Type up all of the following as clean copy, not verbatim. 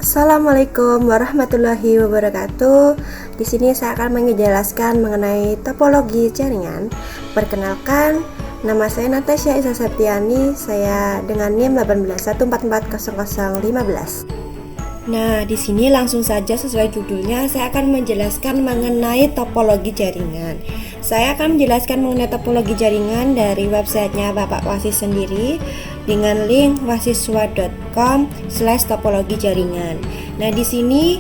Assalamualaikum warahmatullahi wabarakatuh. Di sini saya akan menjelaskan mengenai topologi jaringan. Perkenalkan, nama saya Natasha Isa Septiani. Saya dengan NIM 181440015. Nah, di sini langsung saja sesuai judulnya saya akan menjelaskan mengenai topologi jaringan. Saya akan menjelaskan mengenai topologi jaringan dari websitenya Bapak Wasis sendiri dengan link wasiswa.com/topologi jaringan. Nah, di sini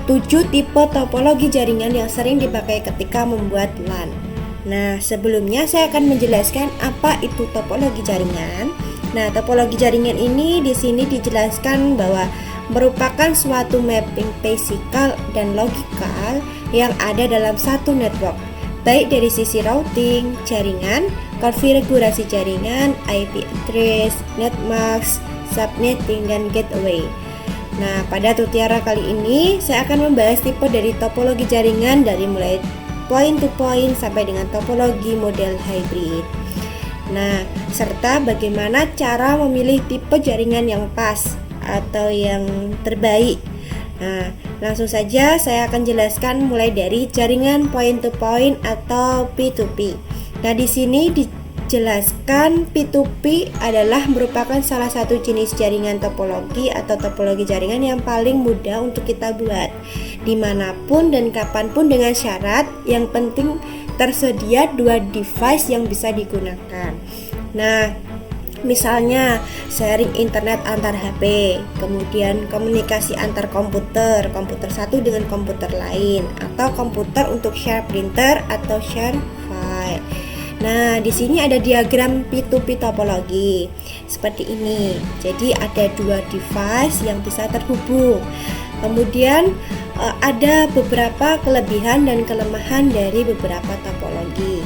7 tipe topologi jaringan yang sering dipakai ketika membuat LAN. Nah, sebelumnya saya akan menjelaskan apa itu topologi jaringan. Nah, topologi jaringan ini di sini dijelaskan bahwa merupakan suatu mapping fisikal dan logikal yang ada dalam satu network, baik dari sisi routing, jaringan, konfigurasi jaringan, IP address, netmask, subnetting, dan gateway. Nah, pada tutorial kali ini saya akan membahas tipe dari topologi jaringan dari mulai point to point sampai dengan topologi model hybrid. Nah, serta bagaimana cara memilih tipe jaringan yang pas atau yang terbaik. Nah, langsung saja saya akan jelaskan mulai dari jaringan point to point atau P2P. Nah, di sini dijelaskan P2P adalah merupakan salah satu jenis jaringan topologi atau topologi jaringan yang paling mudah untuk kita buat dimanapun dan kapanpun dengan syarat yang penting tersedia 2 device yang bisa digunakan. Nah, misalnya sharing internet antar HP, kemudian komunikasi antar komputer satu dengan komputer lain, atau komputer untuk share printer atau share file. Nah, di sini ada diagram P2P topologi seperti ini. Jadi ada 2 device yang bisa terhubung. Kemudian ada beberapa kelebihan dan kelemahan dari beberapa topologi.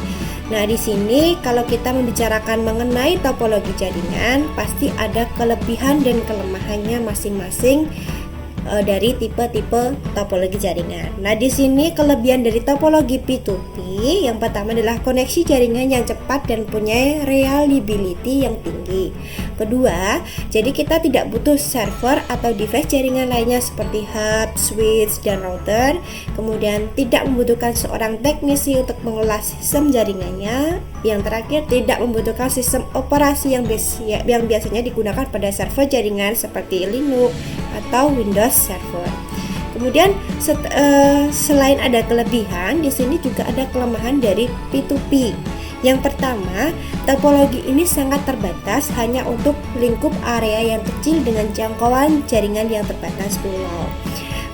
Nah, di sini kalau kita membicarakan mengenai topologi jaringan, pasti ada kelebihan dan kelemahannya masing-masing dari tipe-tipe topologi jaringan. Nah, di sini kelebihan dari topologi P2P yang pertama adalah koneksi jaringan yang cepat dan punya reliability yang tinggi. Kedua, jadi kita tidak butuh server atau device jaringan lainnya seperti hub, switch, dan router. Kemudian tidak membutuhkan seorang teknisi untuk mengelola sistem jaringannya. Yang terakhir, tidak membutuhkan sistem operasi yang biasanya digunakan pada server jaringan seperti Linux atau Windows Server. Kemudian selain ada kelebihan, di sini juga ada kelemahan dari P2P. Yang pertama, topologi ini sangat terbatas hanya untuk lingkup area yang kecil dengan jangkauan jaringan yang terbatas pulau.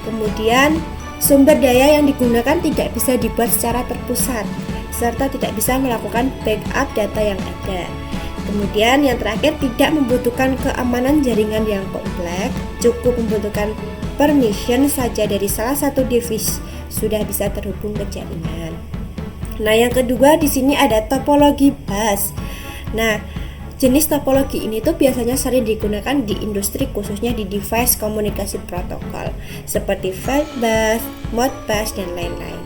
Kemudian, sumber daya yang digunakan tidak bisa dibuat secara terpusat, serta tidak bisa melakukan backup data yang ada. Kemudian yang terakhir, tidak membutuhkan keamanan jaringan yang kompleks, cukup membutuhkan permission saja dari salah satu device sudah bisa terhubung ke jaringan. Nah, yang kedua di sini ada topologi bus. Nah, jenis topologi ini tuh biasanya sering digunakan di industri khususnya di device komunikasi protokol seperti file bus, modbus, dan lain-lain.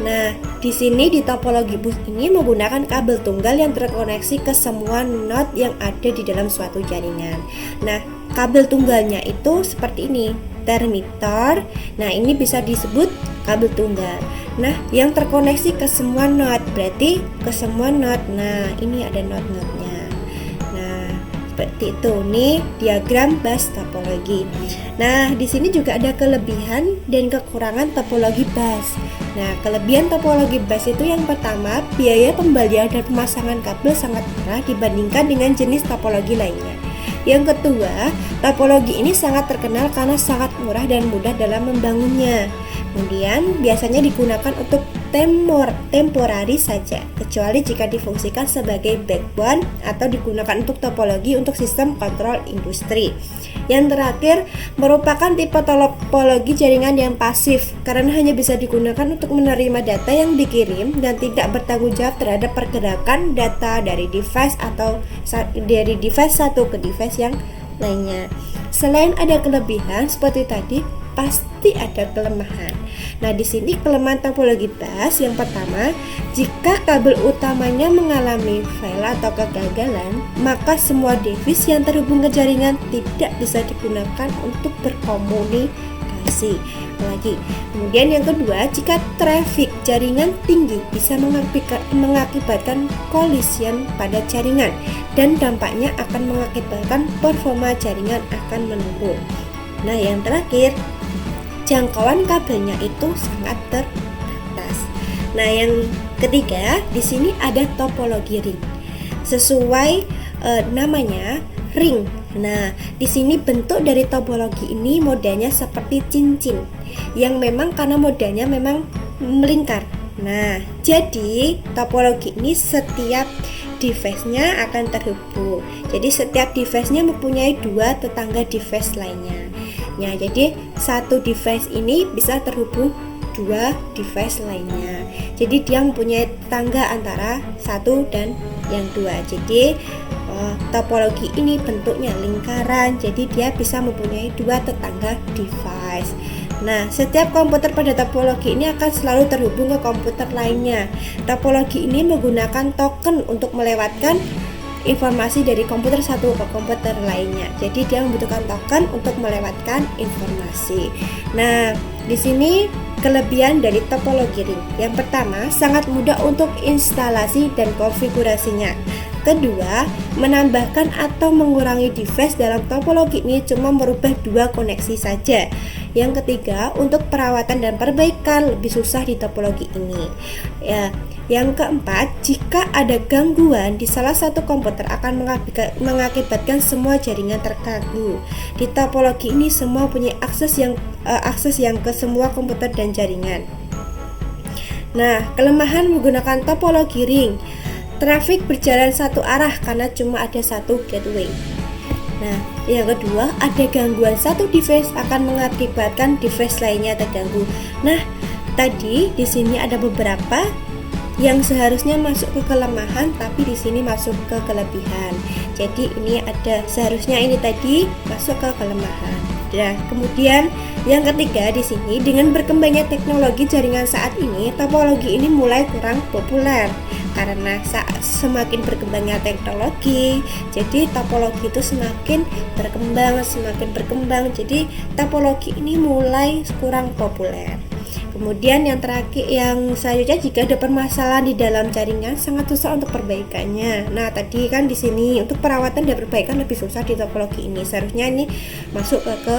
Nah, di sini di topologi bus ini menggunakan kabel tunggal yang terkoneksi ke semua node yang ada di dalam suatu jaringan. Nah, kabel tunggalnya itu seperti ini, termitor. Nah, ini bisa disebut kabel tunggal. Nah, yang terkoneksi ke semua node berarti ke semua node. Nah, ini ada node-nodenya. Nah, seperti itu nih diagram bus topologi. Nah, di sini juga ada kelebihan dan kekurangan topologi bus. Nah, kelebihan topologi bus itu yang pertama, biaya pembalian dan pemasangan kabel sangat murah dibandingkan dengan jenis topologi lainnya. Yang kedua, topologi ini sangat terkenal karena sangat murah dan mudah dalam membangunnya. Kemudian, biasanya digunakan untuk temporari saja, kecuali jika difungsikan sebagai backbone atau digunakan untuk topologi untuk sistem kontrol industri. Yang terakhir, merupakan tipe topologi jaringan yang pasif karena hanya bisa digunakan untuk menerima data yang dikirim dan tidak bertanggung jawab terhadap pergerakan data dari device atau dari device satu ke device yang lainnya. Selain ada kelebihan seperti tadi, pasti ada kelemahan. Nah, di sini kelemahan topologi bus yang pertama, jika kabel utamanya mengalami fail atau kegagalan, maka semua device yang terhubung ke jaringan tidak bisa digunakan untuk berkomunikasi. Lagi. Kemudian yang kedua, jika traffic jaringan tinggi bisa mengakibatkan collision pada jaringan dan dampaknya akan mengakibatkan performa jaringan akan menurun. Nah, yang terakhir, jangkauan kabelnya itu sangat terbatas. Nah, yang ketiga, di sini ada topologi ring. Sesuai namanya ring. Nah, di sini bentuk dari topologi ini modelnya seperti cincin yang memang karena modelnya memang melingkar. Nah, jadi topologi ini setiap device-nya akan terhubung. Jadi setiap device-nya mempunyai dua tetangga device lainnya. Ya, jadi satu device ini bisa terhubung dua device lainnya. Jadi dia mempunyai tetangga antara satu dan yang dua. Jadi topologi ini bentuknya lingkaran, jadi dia bisa mempunyai dua tetangga device. Nah, setiap komputer pada topologi ini akan selalu terhubung ke komputer lainnya. Topologi ini menggunakan token untuk melewatkan informasi dari komputer satu ke komputer lainnya. Jadi dia membutuhkan token untuk melewatkan informasi. Nah, di sini kelebihan dari topologi ring. Yang pertama, sangat mudah untuk instalasi dan konfigurasinya. Kedua, menambahkan atau mengurangi device dalam topologi ini cuma merubah dua koneksi saja. Yang ketiga, untuk perawatan dan perbaikan lebih susah di topologi ini. Ya, yang keempat, jika ada gangguan di salah satu komputer akan mengakibatkan semua jaringan terganggu. Di topologi ini semua punya akses yang ke semua komputer dan jaringan. Nah, kelemahan menggunakan topologi ring. Traffic berjalan satu arah karena cuma ada satu gateway. Nah, yang kedua, ada gangguan satu device akan mengakibatkan device lainnya terganggu. Nah, tadi di sini ada beberapa yang seharusnya masuk ke kelemahan, tapi di sini masuk ke kelebihan. Jadi ini ada seharusnya ini tadi masuk ke kelemahan. Nah, kemudian yang ketiga di sini, dengan berkembangnya teknologi jaringan saat ini, topologi ini mulai kurang populer karena semakin berkembangnya teknologi, jadi topologi itu semakin berkembang, jadi topologi ini mulai kurang populer. Kemudian yang terakhir, yang selanjutnya, jika ada permasalahan di dalam jaringan sangat susah untuk perbaikannya. Nah, tadi kan di sini untuk perawatan dan perbaikan lebih susah di topologi ini. Seharusnya ini masuk ke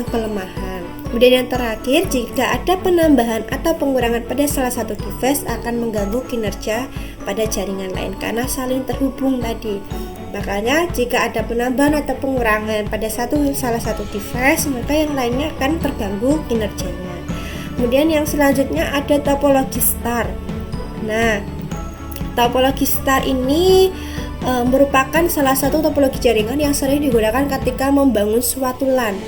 kelemahan. Kemudian yang terakhir, jika ada penambahan atau pengurangan pada salah satu device akan mengganggu kinerja pada jaringan lain karena saling terhubung tadi. Makanya jika ada penambahan atau pengurangan pada salah satu device, maka yang lainnya akan terganggu kinerjanya. Kemudian yang selanjutnya ada topologi star. Nah, topologi star ini merupakan salah satu topologi jaringan yang sering digunakan ketika membangun suatu LAN.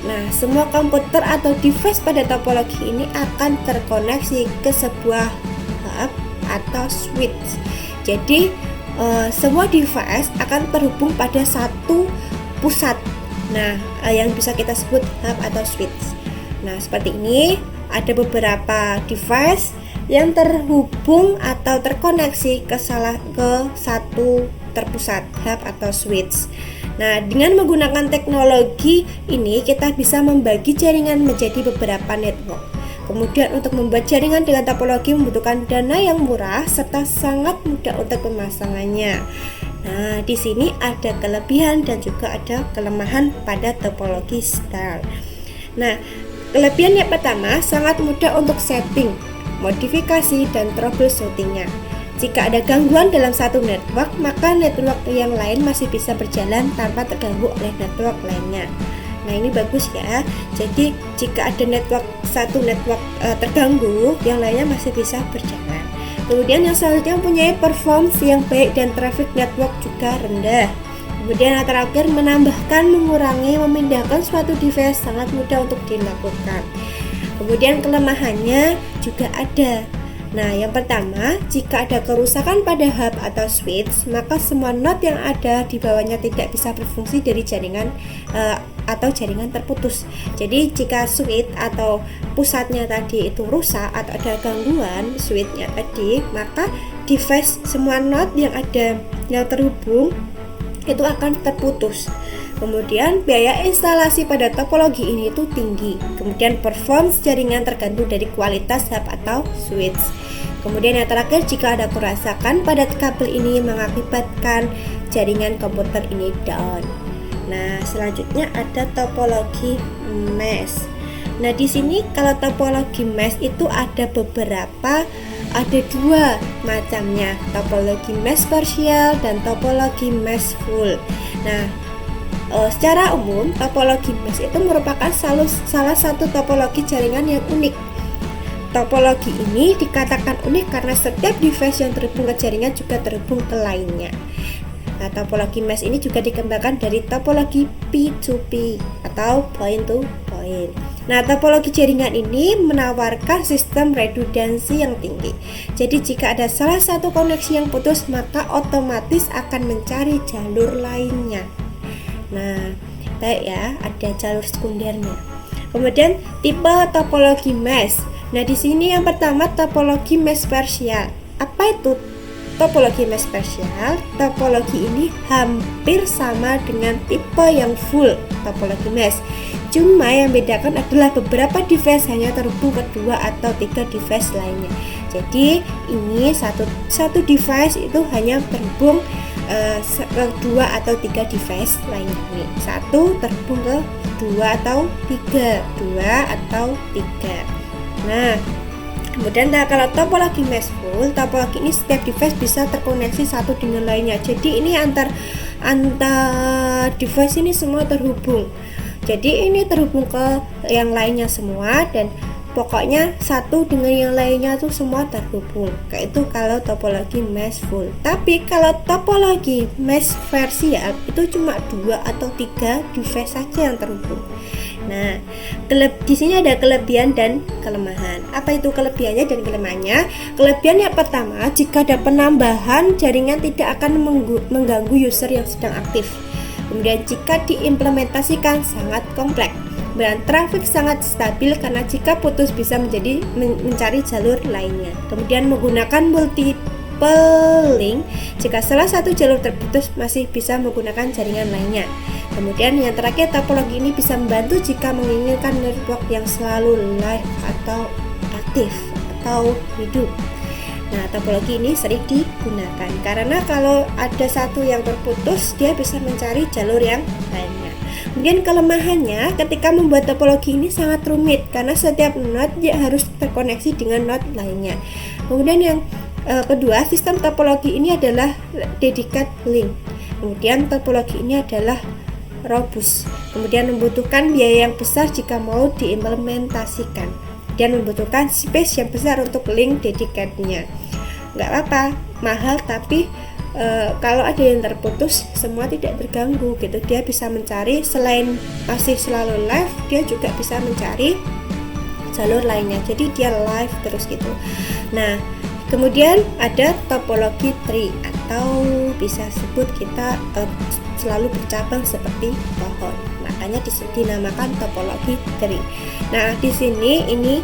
Nah, semua komputer atau device pada topologi ini akan terkoneksi ke sebuah hub atau switch. Jadi, semua device akan terhubung pada satu pusat. Nah, yang bisa kita sebut hub atau switch. Nah, seperti ini ada beberapa device yang terhubung atau terkoneksi ke satu terpusat hub atau switch. Nah, dengan menggunakan teknologi ini kita bisa membagi jaringan menjadi beberapa network. Kemudian untuk membuat jaringan dengan topologi membutuhkan dana yang murah serta sangat mudah untuk pemasangannya. Nah, di sini ada kelebihan dan juga ada kelemahan pada topologi star. Nah, kelebihan yang pertama, sangat mudah untuk setting, modifikasi, dan troubleshootingnya. Jika ada gangguan dalam satu network, maka network yang lain masih bisa berjalan tanpa terganggu oleh network lainnya. Nah, ini bagus ya. Jadi jika ada satu network terganggu, yang lainnya masih bisa berjalan. Kemudian yang selanjutnya mempunyai performance yang baik dan traffic network juga rendah. Kemudian yang terakhir, menambahkan, mengurangi, memindahkan suatu device sangat mudah untuk dilakukan. Kemudian kelemahannya juga ada. Nah, yang pertama, jika ada kerusakan pada hub atau switch, maka semua node yang ada di bawahnya tidak bisa berfungsi dari jaringan atau jaringan terputus. Jadi jika switch atau pusatnya tadi itu rusak atau ada gangguan switchnya tadi, maka device semua node yang ada yang terhubung itu akan terputus. Kemudian biaya instalasi pada topologi ini itu tinggi. Kemudian performance jaringan tergantung dari kualitas hub atau switch. Kemudian yang terakhir, jika ada kerusakan pada kabel ini mengakibatkan jaringan komputer ini down. Nah, selanjutnya ada topologi mesh. Nah, di sini kalau topologi mesh itu ada dua macamnya, topologi mesh partial dan topologi mesh full. Nah, secara umum topologi mesh itu merupakan salah satu topologi jaringan yang unik. Topologi ini dikatakan unik karena setiap device yang terhubung ke jaringan juga terhubung ke lainnya. Nah, topologi mesh ini juga dikembangkan dari topologi P2P atau point to point. Nah, topologi jaringan ini menawarkan sistem redundansi yang tinggi. Jadi jika ada salah satu koneksi yang putus, maka otomatis akan mencari jalur lainnya. Nah, baik ya, ada jalur sekundernya. Kemudian tipe topologi mesh. Nah, di sini yang pertama topologi mesh partial. Apa itu topologi mesh partial? Topologi ini hampir sama dengan tipe yang full topologi mesh. Cuma yang bedakan adalah beberapa device hanya terhubung ke 2 atau 3 device lainnya. Jadi ini satu device itu hanya terhubung ke 2 atau 3 device lainnya. Nih, satu terhubung ke 2 atau 3, 2 atau 3. Nah, kemudian kalau topologi mesh full, topologi ini setiap device bisa terkoneksi satu dengan lainnya. Jadi ini antar device ini semua terhubung. Jadi ini terhubung ke yang lainnya semua dan pokoknya satu dengan yang lainnya tuh semua terhubung. Kayak itu kalau topologi mesh full. Tapi kalau topologi mesh partial itu cuma 2 atau 3 device saja yang terhubung. Nah, di sini ada kelebihan dan kelemahan. Apa itu kelebihannya dan kelemahannya? Kelebihan yang pertama, jika ada penambahan, jaringan tidak akan mengganggu user yang sedang aktif. Kemudian jika diimplementasikan sangat kompleks. Dan traffic sangat stabil karena jika putus bisa mencari jalur lainnya. Kemudian menggunakan multiple link, jika salah satu jalur terputus masih bisa menggunakan jaringan lainnya. Kemudian yang terakhir, topologi ini bisa membantu jika menginginkan network yang selalu live atau aktif atau hidup. Nah, topologi ini sering digunakan karena kalau ada satu yang terputus, dia bisa mencari jalur yang lainnya. Kemudian kelemahannya, ketika membuat topologi ini sangat rumit karena setiap node harus terkoneksi dengan node lainnya. Kemudian yang kedua, sistem topologi ini adalah dedicated link. Kemudian topologi ini adalah robust. Kemudian membutuhkan biaya yang besar jika mau diimplementasikan dan membutuhkan space yang besar untuk link dedicatednya. Nggak apa-apa, mahal, tapi kalau ada yang terputus semua tidak terganggu gitu. Dia bisa mencari, selain masih selalu live, dia juga bisa mencari jalur lainnya, jadi dia live terus gitu. Nah, kemudian ada topologi tree atau bisa sebut kita selalu bercabang seperti pohon. Makanya dinamakan topologi tree. Nah, di sini ini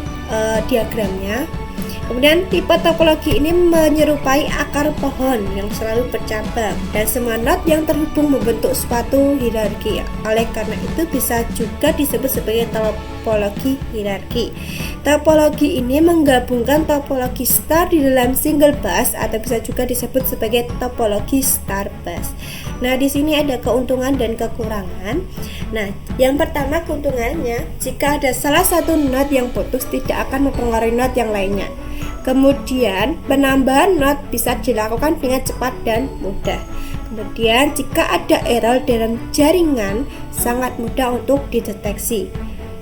diagramnya. Kemudian tipe topologi ini menyerupai akar pohon yang selalu bercabang dan semua node yang terhubung membentuk suatu hierarki. Oleh karena itu bisa juga disebut sebagai topologi hierarki. Topologi ini menggabungkan topologi star di dalam single bus atau bisa juga disebut sebagai topologi star bus. Nah, di sini ada keuntungan dan kekurangan. Nah, yang pertama keuntungannya, jika ada salah satu node yang putus tidak akan mempengaruhi node yang lainnya. Kemudian penambahan node bisa dilakukan dengan cepat dan mudah. Kemudian jika ada error dalam jaringan sangat mudah untuk dideteksi.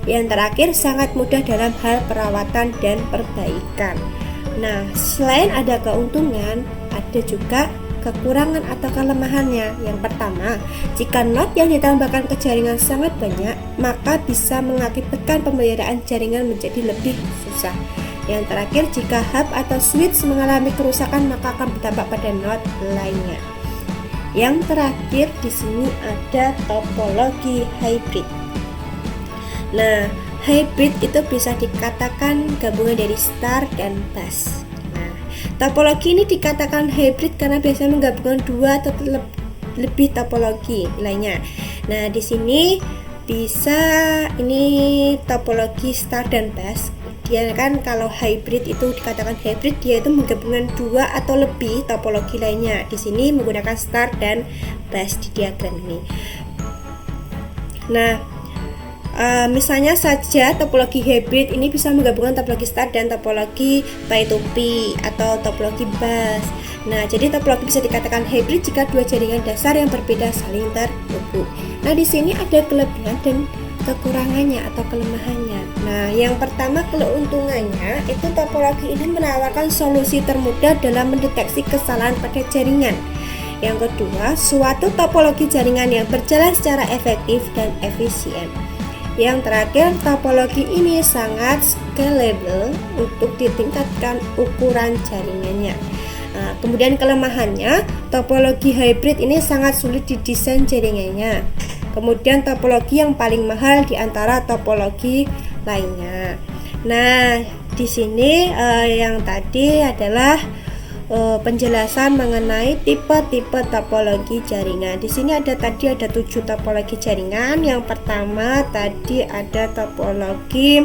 Yang terakhir sangat mudah dalam hal perawatan dan perbaikan. Nah, selain ada keuntungan, ada juga kekurangan atau kelemahannya. Yang pertama, jika node yang ditambahkan ke jaringan sangat banyak, maka bisa mengakibatkan pemeliharaan jaringan menjadi lebih susah. Yang terakhir, jika hub atau switch mengalami kerusakan, maka akan berdampak pada node lainnya. Yang terakhir di sini ada topologi hybrid. Nah, hybrid itu bisa dikatakan gabungan dari star dan bus. Nah, topologi ini dikatakan hybrid karena biasanya menggabungkan dua atau lebih topologi lainnya. Nah, di sini bisa ini topologi star dan bus. Dia kan kalau hybrid itu dikatakan hybrid, dia itu menggabungkan dua atau lebih topologi lainnya. Di sini menggunakan star dan bus di diagram ini. Nah, misalnya saja topologi hybrid ini bisa menggabungkan topologi star dan topologi P2P atau topologi bus. Nah, jadi topologi bisa dikatakan hybrid jika dua jaringan dasar yang berbeda saling terhubung. Nah, di sini ada kelebihan dan kekurangannya atau kelemahannya. Nah, yang pertama keuntungannya itu topologi ini menawarkan solusi termudah dalam mendeteksi kesalahan pada jaringan. Yang kedua, suatu topologi jaringan yang berjalan secara efektif dan efisien. Yang terakhir, topologi ini sangat scalable untuk ditingkatkan ukuran jaringannya. Nah, kemudian kelemahannya, topologi hybrid ini sangat sulit didesain jaringannya. Kemudian topologi yang paling mahal di antara topologi lainnya. Nah, di sini yang tadi adalah penjelasan mengenai tipe-tipe topologi jaringan. Di sini ada 7 topologi jaringan. Yang pertama tadi ada topologi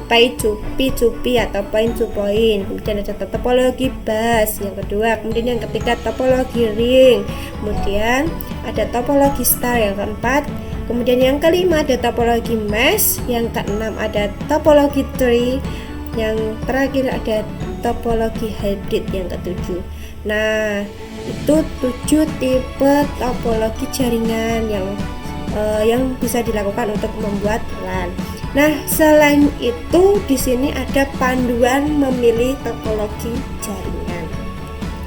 P2P atau point to point. Kemudian ada topologi bus yang kedua. Kemudian yang ketiga topologi ring. Kemudian ada topologi star yang keempat. Kemudian yang kelima ada topologi mesh. Yang keenam ada topologi tree. Yang terakhir ada topologi hybrid yang ketujuh. Nah, itu 7 tipe topologi jaringan yang bisa dilakukan untuk membuat LAN. Nah, selain itu di sini ada panduan memilih topologi jaringan.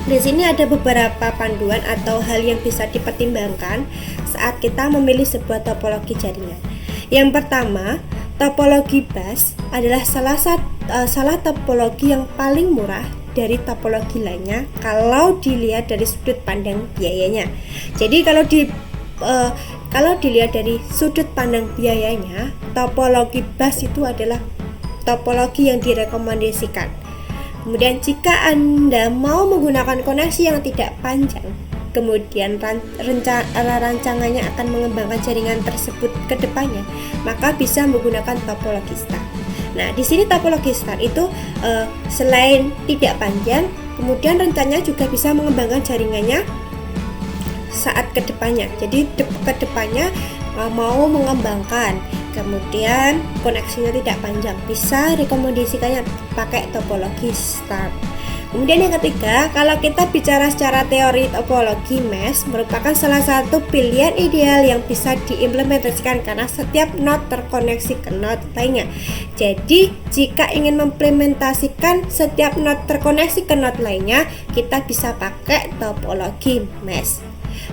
Di sini ada beberapa panduan atau hal yang bisa dipertimbangkan saat kita memilih sebuah topologi jaringan. Yang pertama, topologi bus adalah salah topologi yang paling murah dari topologi lainnya kalau dilihat dari sudut pandang biayanya. Jadi kalau dilihat dari sudut pandang biayanya, topologi bus itu adalah topologi yang direkomendasikan. Kemudian jika Anda mau menggunakan koneksi yang tidak panjang, kemudian rancangannya akan mengembangkan jaringan tersebut ke depannya, maka bisa menggunakan topologi star. Nah, di sini topologi star itu selain tidak panjang, kemudian rencananya juga bisa mengembangkan jaringannya saat kedepannya. Jadi kedepannya mau mengembangkan, kemudian koneksinya tidak panjang, bisa rekomendasikannya pakai topologi star. Kemudian yang ketiga, kalau kita bicara secara teori, topologi mesh merupakan salah satu pilihan ideal yang bisa diimplementasikan karena setiap node terkoneksi ke node lainnya. Jadi, jika ingin mengimplementasikan setiap node terkoneksi ke node lainnya, kita bisa pakai topologi mesh.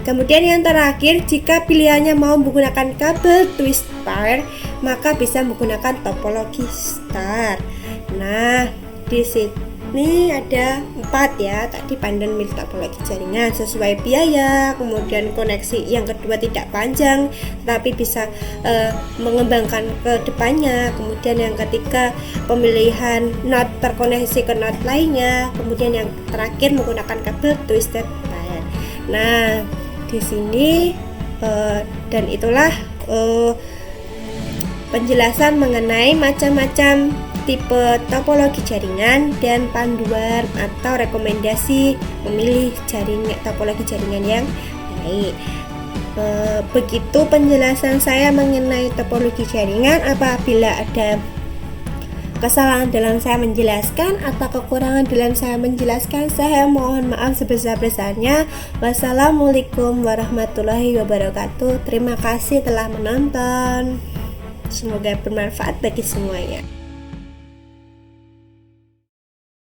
Kemudian yang terakhir, jika pilihannya mau menggunakan kabel twist pair, maka bisa menggunakan topologi star. Nah, di sini ada 4 ya, tadi panduan milih topologi jaringan sesuai biaya, kemudian koneksi yang kedua tidak panjang tapi bisa mengembangkan ke depannya, kemudian yang ketiga pemilihan node terkoneksi ke node lainnya, kemudian yang terakhir menggunakan kabel twisted pair. Nah, di sini dan itulah penjelasan mengenai macam-macam tipe topologi jaringan dan panduan atau rekomendasi memilih topologi jaringan yang baik. Begitu penjelasan saya mengenai topologi jaringan. Apabila ada kesalahan dalam saya menjelaskan atau kekurangan dalam saya menjelaskan, saya mohon maaf sebesar-besarnya. Wassalamualaikum warahmatullahi wabarakatuh. Terima kasih telah menonton. Semoga bermanfaat bagi semuanya.